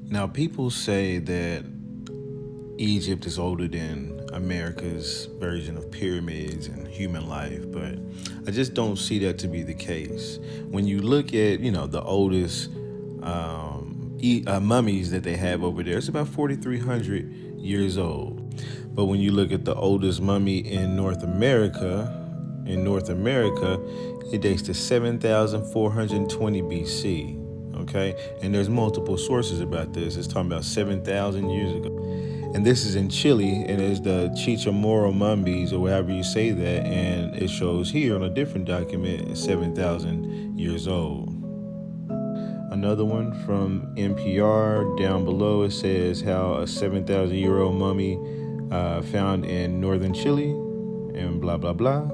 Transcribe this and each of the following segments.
Now, people say that Egypt is older than America's version of pyramids and human life, but I just don't see that to be the case. When you look at, the oldest mummies that they have over there, it's about 4,300 years old. But when you look at the oldest mummy in North America, it dates to 7,420 BC. Okay, and there's multiple sources about this. It's talking about 7,000 years ago. And this is in Chile, and it's the Chichamoro mummies, or however you say that, and it shows here on a different document, it's 7,000 years old. Another one from NPR down below, it says how a 7,000-year-old mummy found in northern Chile, and blah, blah, blah.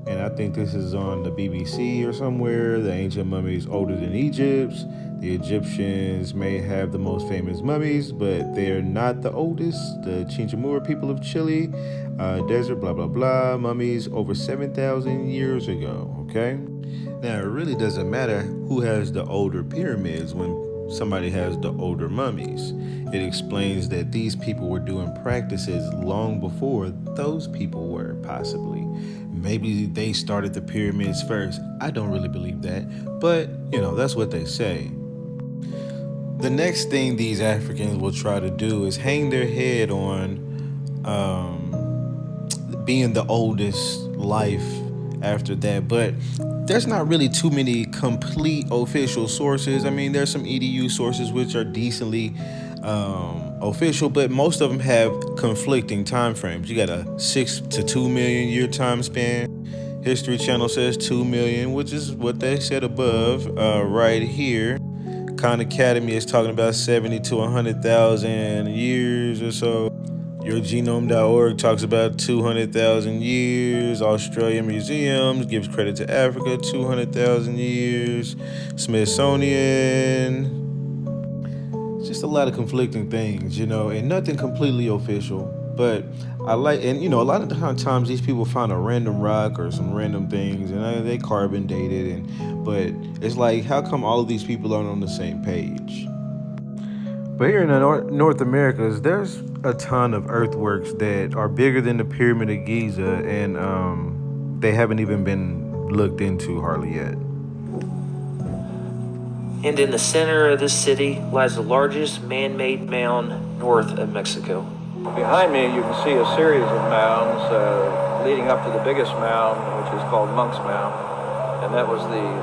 And I think this is on the BBC or somewhere. The ancient mummies older than Egypt's. The Egyptians may have the most famous mummies, but they're not the oldest. The Chinchorro people of Chile, desert, blah, blah, blah, mummies over 7,000 years ago, okay? Now, it really doesn't matter who has the older pyramids when somebody has the older mummies. It explains that these people were doing practices long before those people were, possibly. Maybe they started the pyramids first. I don't really believe that, but that's what they say. The next thing these Africans will try to do is hang their head on being the oldest life after that, but there's not really too many complete official sources. I mean, there's some EDU sources which are decently official, but most of them have conflicting time frames. You got a 6 to 2 million year time span. History Channel says 2 million, which is what they said above, right here. Khan Academy is talking about 70 to 100,000 years or so. YourGenome.org talks about 200,000 years. Australian Museums gives credit to Africa, 200,000 years. Smithsonian. It's just a lot of conflicting things, and nothing completely official. But I like, and a lot of the times these people find a random rock or some random things, and they carbon dated, but it's like, how come all of these people aren't on the same page? But here in the North Americas, there's a ton of earthworks that are bigger than the Pyramid of Giza, and they haven't even been looked into hardly yet. And in the center of this city lies the largest man-made mound north of Mexico. Behind me, you can see a series of mounds leading up to the biggest mound, which is called Monk's Mound. And that was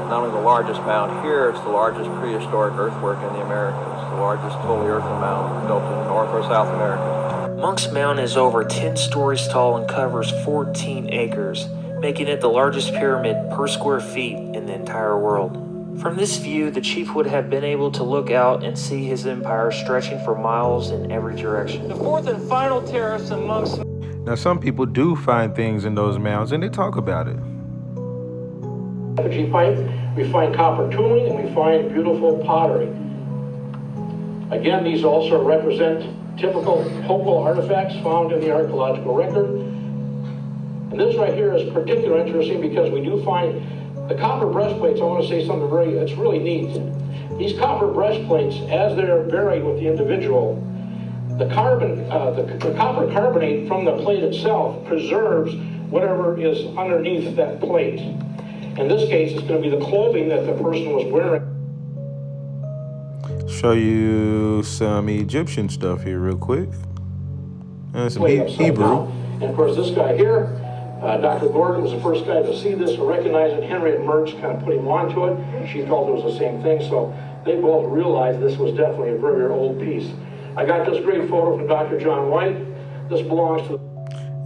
not only the largest mound here, it's the largest prehistoric earthwork in the Americas, the largest totally earthen mound built in North or South America. Monk's Mound is over 10 stories tall and covers 14 acres, making it the largest pyramid per square feet in the entire world. From this view, the chief would have been able to look out and see his empire stretching for miles in every direction. The fourth and final terrace in Monk's. Now, some people do find things in those mounds, and they talk about it. We find copper tooling, and we find beautiful pottery. Again, these also represent typical Hopewell artifacts found in the archaeological record. And this right here is particularly interesting because we do find the copper breastplates. I want to say something it's really neat. These copper breastplates, as they're buried with the individual, the copper carbonate from the plate itself preserves whatever is underneath that plate. In this case, it's going to be the clothing that the person was wearing. Show you some Egyptian stuff here real quick. And some Hebrew. And of course, this guy here, Dr. Gordon was the first guy to see this and recognize it. Henriette Mertz kind of put him onto it. She felt it was the same thing, so they both realized this was definitely a very, very old piece. I got this great photo from Dr. John White. This belongs to...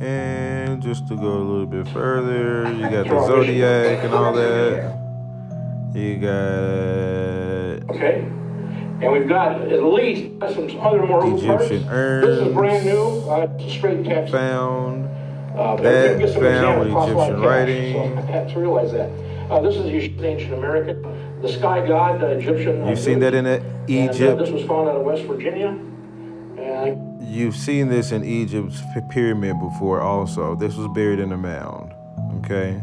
And just to go a little bit further, you got the Zodiac and all that. You got... Okay. And we've got at least some other more Egyptian urns. This is brand new, straight text. Found. That found with Egyptian writing. So I have to realize that. This is ancient American. The sky god, Egyptian. You've seen that in Egypt. This was found out of West Virginia. You've seen this in Egypt's pyramid before also. This was buried in a mound, okay?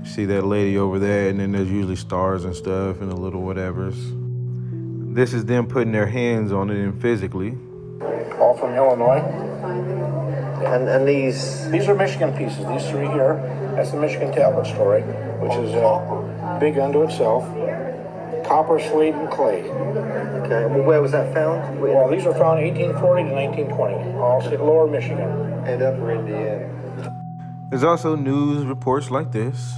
See that lady over there, and then there's usually stars and stuff and the little whatevers. This is them putting their hands on it and physically. All from Illinois. And these are Michigan pieces. These three here, that's the Michigan tablet story, which is big unto itself. Copper, slate, and clay. Okay, well, where was that found? Well, these were found 1840 to 1920, all lower Michigan. And upper Indiana. There's also news reports like this.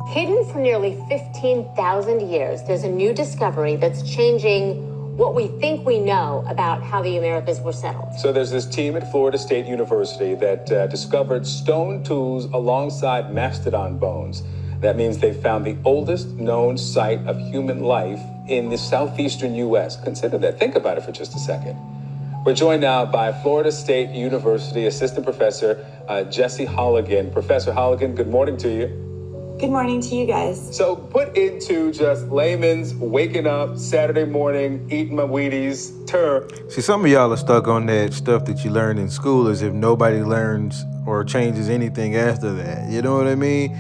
Hidden for nearly 15,000 years, there's a new discovery that's changing what we think we know about how the Americas were settled. So there's this team at Florida State University that discovered stone tools alongside mastodon bones. That means they found the oldest known site of human life in the southeastern U.S. Consider that. Think about it for just a second. We're joined now by Florida State University Assistant Professor Jesse Holligan. Professor Holligan, good morning to you. Good morning to you guys. So put into just layman's waking up Saturday morning, eating my Wheaties term. See, some of y'all are stuck on that stuff that you learned in school as if nobody learns or changes anything after that. You know what I mean?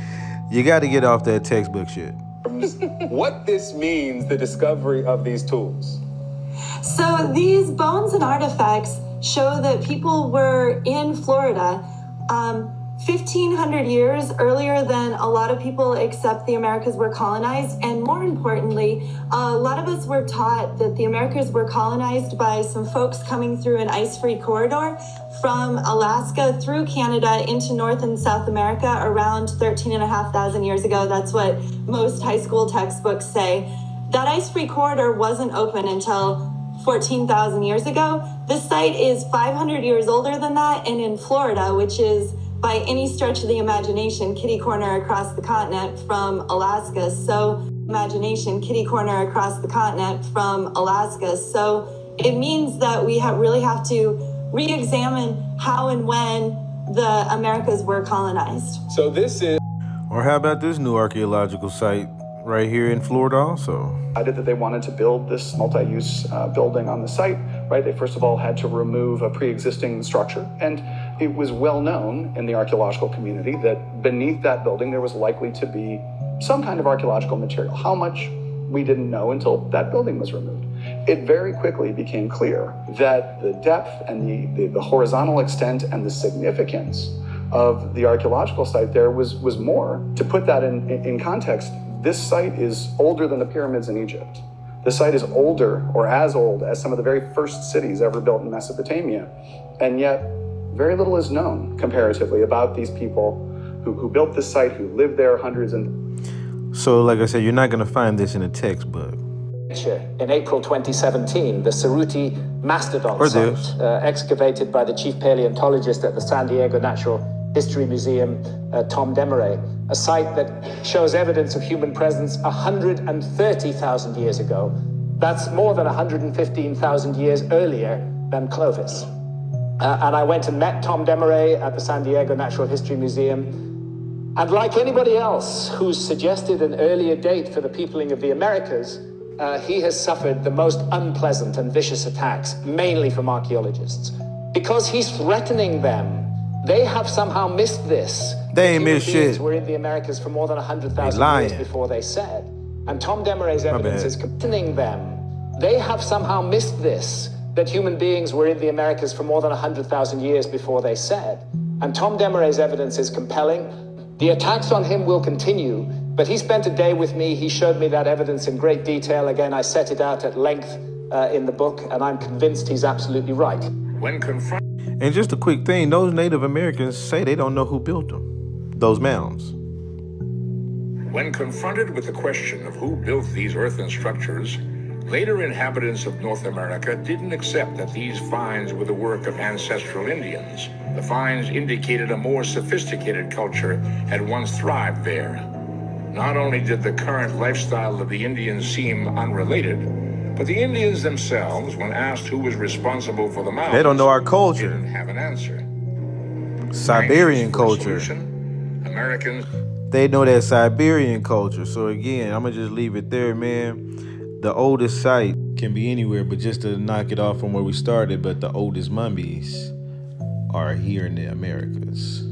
You got to get off that textbook shit. What this means, the discovery of these tools. So these bones and artifacts show that people were in Florida 1,500 years earlier than a lot of people accept the Americas were colonized. And more importantly, a lot of us were taught that the Americas were colonized by some folks coming through an ice-free corridor from Alaska through Canada into North and South America around 13,500 years ago. That's what most high school textbooks say. That ice-free corridor wasn't open until 14,000 years ago. This site is 500 years older than that, and in Florida, which is by any stretch of the imagination, kitty corner across the continent from Alaska. So kitty corner across the continent from Alaska. So it means that we really have to re-examine how and when the Americas were colonized. So this is... Or how about this new archaeological site right here in Florida also? Decided that they wanted to build this multi-use building on the site, right? They first of all had to remove a pre-existing structure, and it was well known in the archaeological community that beneath that building there was likely to be some kind of archaeological material. How much, we didn't know until that building was removed. It very quickly became clear that the depth and the horizontal extent and the significance of the archaeological site there was more. To put that in context, this site is older than the pyramids in Egypt. The site is older, or as old, as some of the very first cities ever built in Mesopotamia. And yet, very little is known, comparatively, about these people who built this site, who lived there hundreds and... So, like I said, you're not going to find this in a textbook. In April 2017, the Cerruti Mastodon site, excavated by the chief paleontologist at the San Diego Natural History Museum, Tom Demeray, a site that shows evidence of human presence 130,000 years ago. That's more than 115,000 years earlier than Clovis. And I went and met Tom Demeray at the San Diego Natural History Museum. And like anybody else who's suggested an earlier date for the peopling of the Americas, he has suffered the most unpleasant and vicious attacks, mainly from archaeologists. Because he's threatening them. They have somehow missed this. They ain't missed shit. Were in the Americas for more than 100,000 years before they said. And Tom Demeray's evidence is threatening them. They have somehow missed this, that human beings were in the Americas for more than 100,000 years before they said. And Tom Demeray's evidence is compelling. The attacks on him will continue, but he spent a day with me. He showed me that evidence in great detail. Again, I set it out at length in the book, and I'm convinced he's absolutely right. When confronted... And just a quick thing, those Native Americans say they don't know who built them, those mounds. When confronted with the question of who built these earthen structures, later inhabitants of North America didn't accept that these finds were the work of ancestral Indians. The finds indicated a more sophisticated culture had once thrived there. Not only did the current lifestyle of the Indians seem unrelated, but the Indians themselves, when asked who was responsible for the mounds, they don't know our culture. Didn't have an answer. Siberian culture. Americans. They know that Siberian culture. So again, I'm gonna just leave it there, man. The oldest site can be anywhere, but just to knock it off from where we started, but the oldest mummies are here in the Americas.